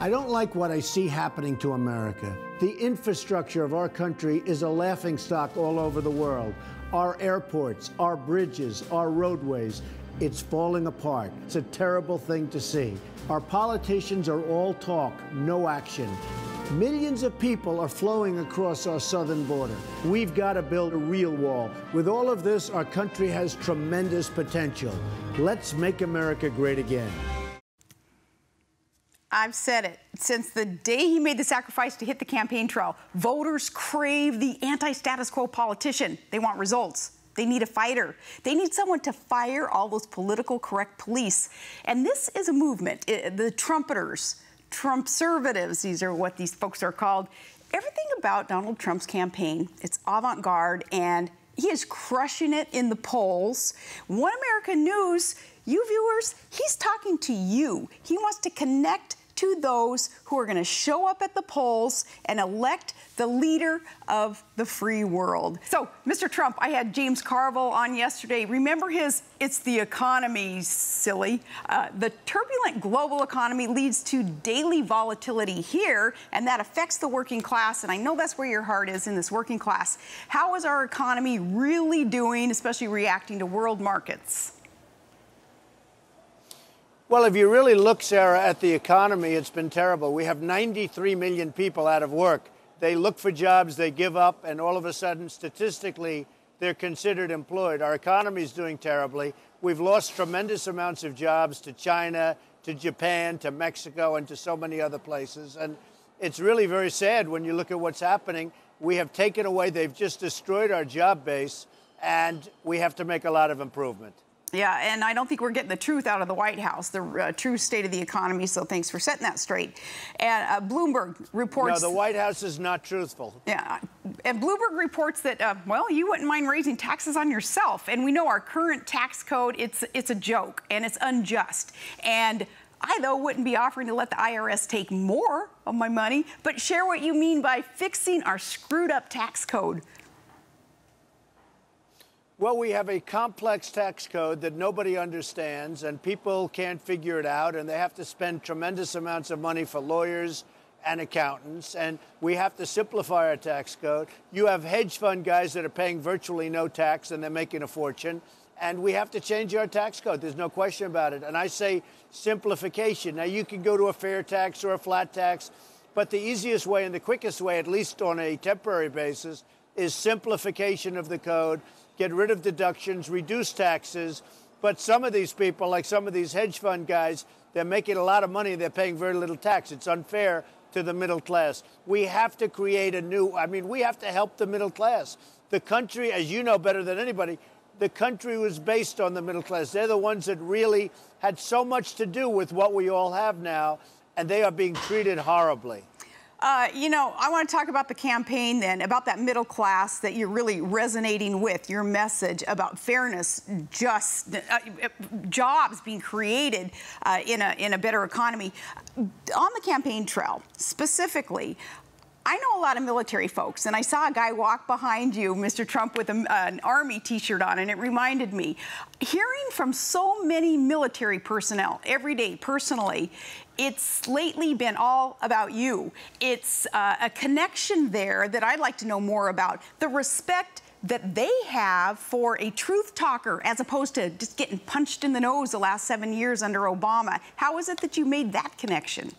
I don't like what I see happening to America. The infrastructure of our country is a laughingstock all over the world. Our airports, our bridges, our roadways, it's falling apart. It's a terrible thing to see. Our politicians are all talk, no action. Millions of people are flowing across our southern border. We've got to build a real wall. With all of this, our country has tremendous potential. Let's make America great again. I've said it. Since the day he made the sacrifice to hit the campaign trail, voters crave the anti-status quo politician. They want results. They need a fighter. They need someone to fire all those political correct police. And this is a movement. The Trumpeters, Trumpservatives, these are what these folks are called. Everything about Donald Trump's campaign, it's avant-garde, and he is crushing it in the polls. One American News, you viewers, he's talking to you. He wants to connect to those who are going to show up at the polls and elect the leader of the free world. So, Mr. Trump, I had James Carville on yesterday. Remember his "It's the economy, silly." The turbulent global economy leads to daily volatility here, and that affects the working class. And I know that's where your heart is, in this working class. How is our economy really doing, especially reacting to world markets? Well, if you really look, Sarah, at the economy, it's been terrible. We have 93 million people out of work. They look for jobs, they give up, and all of a sudden, statistically, they're considered employed. Our economy is doing terribly. We've lost tremendous amounts of jobs to China, to Japan, to Mexico, and to so many other places. And it's really very sad when you look at what's happening. We have taken away, they've just destroyed our job base, and we have to make a lot of improvement. Yeah, and I don't think we're getting the truth out of the White House, the true state of the economy, so thanks for setting that straight. And Bloomberg reports... No, the White House is not truthful. Yeah, and Bloomberg reports that, well, you wouldn't mind raising taxes on yourself. And we know our current tax code, it's a joke, and it's unjust. And I, though, wouldn't be offering to let the IRS take more of my money, but share what you mean by fixing our screwed-up tax code. Well, we have a complex tax code that nobody understands, and people can't figure it out, and they have to spend tremendous amounts of money for lawyers and accountants, and we have to simplify our tax code. You have hedge fund guys that are paying virtually no tax, and they're making a fortune, and we have to change our tax code. There's no question about it. And I say simplification. Now, you can go to a fair tax or a flat tax, but the easiest way and the quickest way, at least on a temporary basis, is simplification of the code. Get rid of deductions, reduce taxes. But some of these people, like some of these hedge fund guys, they're making a lot of money. They're paying very little tax. It's unfair to the middle class. We have to create we have to help the middle class. The country, as you know better than anybody, the country was based on the middle class. They're the ones that really had so much to do with what we all have now, and they are being treated horribly. You know, I want to talk about the campaign then, about that middle class that you're really resonating with, your message about fairness, just jobs being created in a better economy. On the campaign trail, specifically, I know a lot of military folks, and I saw a guy walk behind you, Mr. Trump, with an Army T-shirt on, and it reminded me. Hearing from so many military personnel every day, personally, it's lately been all about you. It's a connection there that I'd like to know more about. The respect that they have for a truth talker as opposed to just getting punched in the nose the last 7 years under Obama. How is it that you made that connection?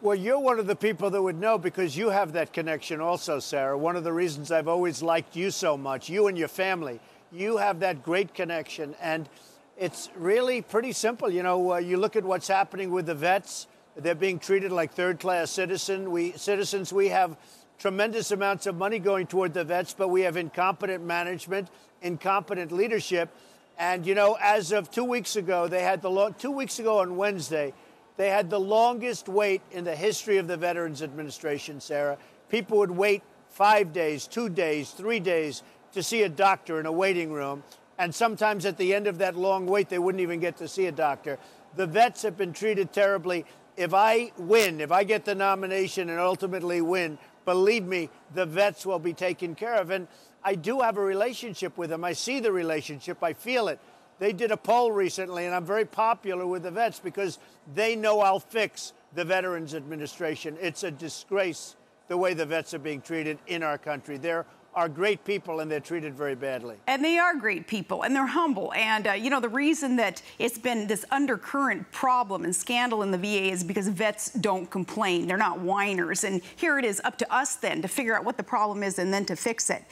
Well, you're one of the people that would know because you have that connection also, Sarah. One of the reasons I've always liked you so much, you and your family, you have that great connection. And it's really pretty simple. You know, you look at what's happening with the vets. They're being treated like third-class citizens. We have tremendous amounts of money going toward the vets, but we have incompetent management, incompetent leadership. And, you know, as of 2 weeks ago, they had 2 weeks ago on Wednesday, they had the longest wait in the history of the Veterans Administration, Sarah. People would wait 5 days, 2 days, 3 days to see a doctor in a waiting room. And sometimes at the end of that long wait, they wouldn't even get to see a doctor. The vets have been treated terribly. If I win, if I get the nomination and ultimately win, believe me, the vets will be taken care of. And I do have a relationship with them. I see the relationship. I feel it. They did a poll recently, and I'm very popular with the vets because they know I'll fix the Veterans Administration. It's a disgrace the way the vets are being treated in our country. There are great people, and they're treated very badly. And they are great people, and they're humble. And, the reason that it's been this undercurrent problem and scandal in the VA is because vets don't complain. They're not whiners. And here it is up to us then to figure out what the problem is and then to fix it.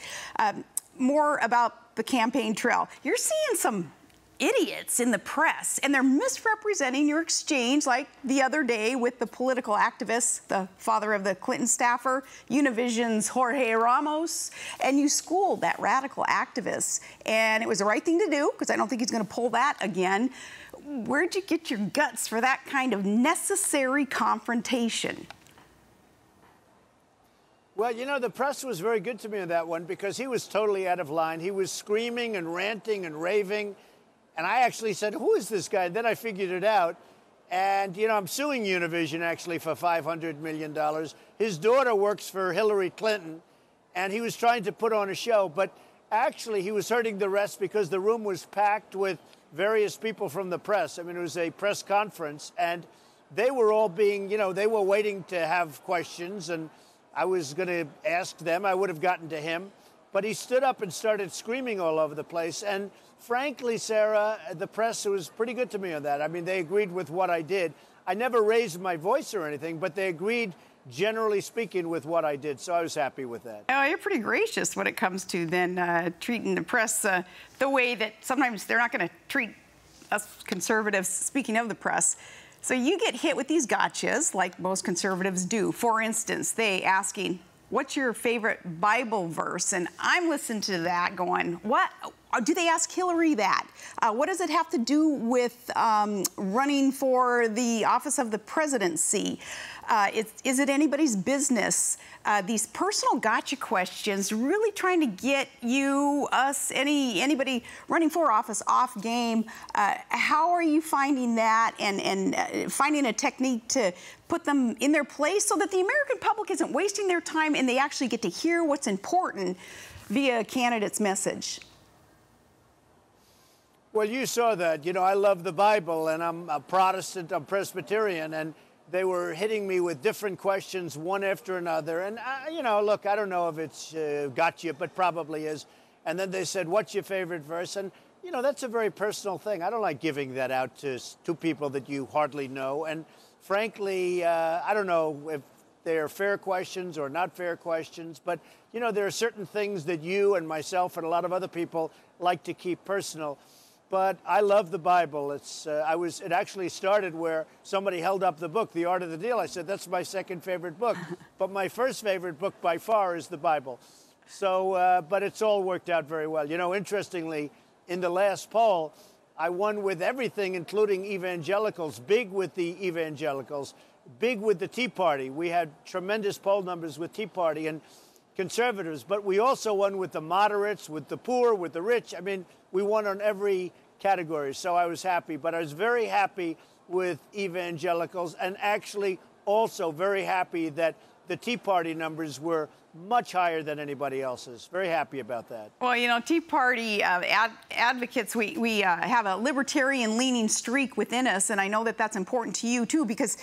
More about the campaign trail. You're seeing some idiots in the press, and they're misrepresenting your exchange, like the other day with the political activist, the father of the Clinton staffer, Univision's Jorge Ramos, and you schooled that radical activist. And it was the right thing to do, because I don't think he's going to pull that again. Where'd you get your guts for that kind of necessary confrontation? Well, the press was very good to me on that one because he was totally out of line. He was screaming and ranting and raving. And I actually said, who is this guy? And then I figured it out. And, I'm suing Univision, actually, for $500 million. His daughter works for Hillary Clinton, and he was trying to put on a show. But actually, he was hurting the rest because the room was packed with various people from the press. I mean, it was a press conference, and they were all being, they were waiting to have questions. And I was going to ask them. I would have gotten to him. But he stood up and started screaming all over the place. And frankly, Sarah, the press was pretty good to me on that. I mean, they agreed with what I did. I never raised my voice or anything, but they agreed, generally speaking, with what I did. So I was happy with that. Oh, you're pretty gracious when it comes to then treating the press the way that sometimes they're not going to treat us conservatives, speaking of the press. So you get hit with these gotchas like most conservatives do. For instance, they asking, what's your favorite Bible verse? And I'm listening to that going, what? Do they ask Hillary that? What does it have to do with running for the office of the presidency? Is it anybody's business? These personal gotcha questions really trying to get you, us, anybody running for office off game. How are you finding that and finding a technique to put them in their place so that the American public isn't wasting their time and they actually get to hear what's important via a candidate's message? Well, you saw that. I love the Bible, and I'm a Protestant, I'm Presbyterian, and they were hitting me with different questions, one after another. And, look, I don't know if it's got you, but probably is. And then they said, what's your favorite verse? And, that's a very personal thing. I don't like giving that out to people that you hardly know. And frankly, I don't know if they're fair questions or not fair questions. But, there are certain things that you and myself and a lot of other people like to keep personal. But I love the Bible. It actually started where somebody held up the book, The Art of the Deal. I said, that's my second favorite book. But my first favorite book by far is the Bible. So, but it's all worked out very well. Interestingly, in the last poll, I won with everything, including evangelicals, big with the evangelicals, big with the Tea Party. We had tremendous poll numbers with Tea Party and conservatives, but we also won with the moderates, with the poor, with the rich. I mean, we won on every category, so I was happy. But I was very happy with evangelicals and actually also very happy that the Tea Party numbers were much higher than anybody else's. Very happy about that. Well, Tea Party advocates, we have a libertarian-leaning streak within us, and I know that that's important to you, too, because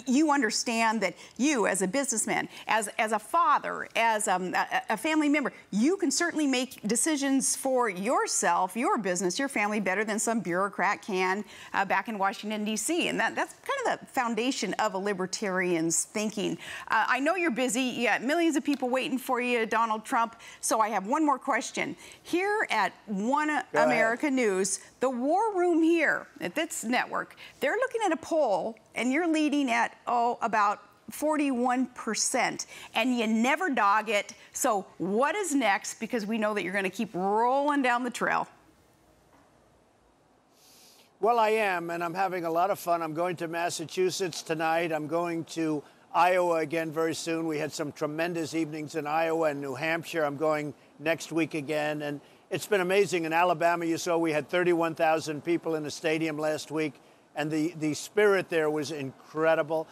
you understand that you, as a businessman, as a father, as a family member, you can certainly make decisions for yourself, your business, your family better than some bureaucrat can back in Washington, D.C., and that's kind of the foundation of a libertarian's thinking. I know you're busy. You got millions of people waiting for you, Donald Trump. So I have one more question. Here at One America News, the War Room here at this network, they're looking at a poll, and you're leading at, about 41%, and you never dog it. So what is next? Because we know that you're going to keep rolling down the trail. Well, I am, and I'm having a lot of fun. I'm going to Massachusetts tonight. I'm going to Iowa again very soon. We had some tremendous evenings in Iowa and New Hampshire. I'm going next week again, and it's been amazing. In Alabama, you saw we had 31,000 people in the stadium last week, and the spirit there was incredible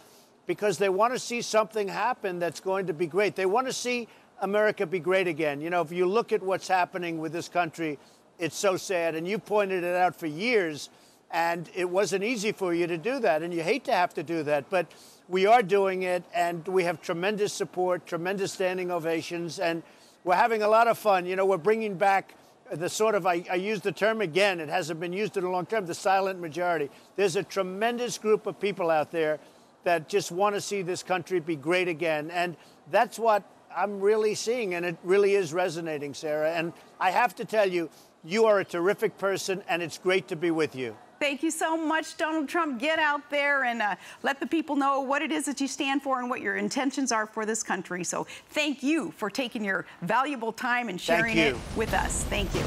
because they want to see something happen that's going to be great. They want to see America be great again. If you look at what's happening with this country, it's so sad. And you pointed it out for years, and it wasn't easy for you to do that, and you hate to have to do that. But we are doing it, and we have tremendous support, tremendous standing ovations, and we're having a lot of fun. You know, we're bringing back the sort of, I use the term again, it hasn't been used in a long time, the silent majority. There's a tremendous group of people out there that just want to see this country be great again. And that's what I'm really seeing, and it really is resonating, Sarah. And I have to tell you, you are a terrific person, and it's great to be with you. Thank you so much, Donald Trump. Get out there and let the people know what it is that you stand for and what your intentions are for this country. So thank you for taking your valuable time and sharing it with us. Thank you.